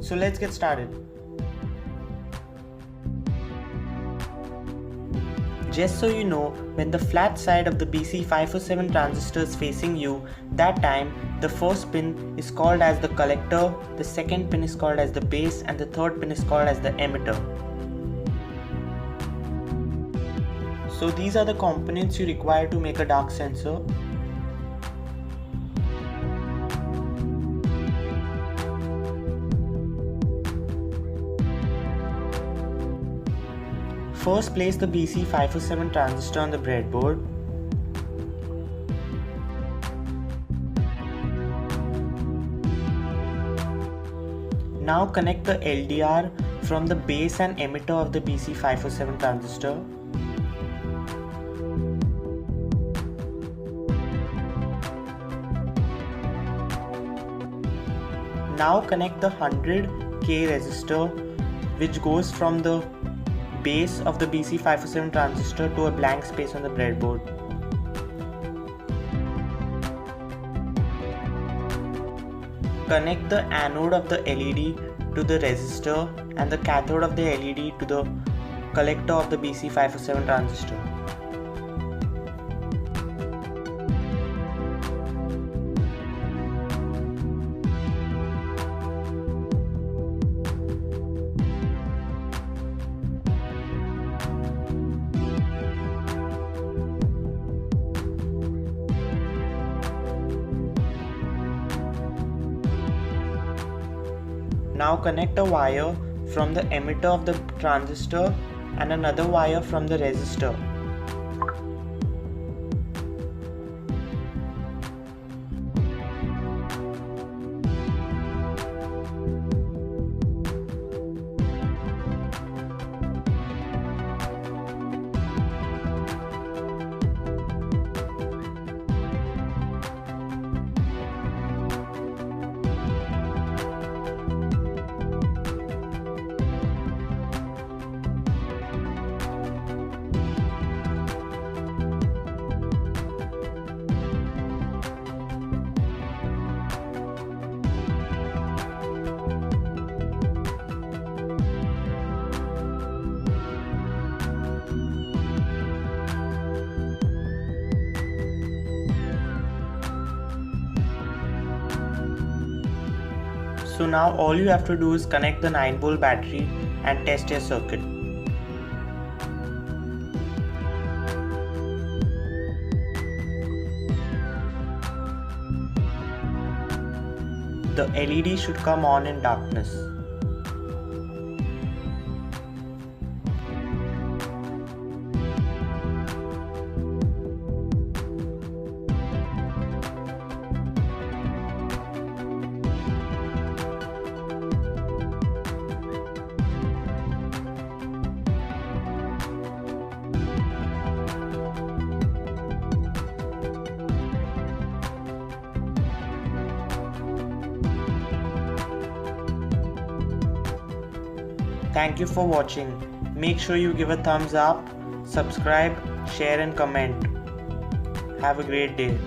So let's get started. Just so you know, when the flat side of the BC547 transistor is facing you, that time the first pin is called as the collector, the second pin is called as the base, and the third pin is called as the emitter. So these are the components you require to make a dark sensor. First, place the BC547 transistor on the breadboard. Now connect the LDR from the base and emitter of the BC547 transistor. Now connect the 100K resistor which goes from the base of the BC547 transistor to a blank space on the breadboard. Connect the anode of the LED to the resistor and the cathode of the LED to the collector of the BC547 transistor. Now connect a wire from the emitter of the transistor and another wire from the resistor. So now all you have to do is connect the 9V battery and test your circuit. The LED should come on in darkness. Thank you for watching. Make sure you give a thumbs up, subscribe, share and comment. Have a great day.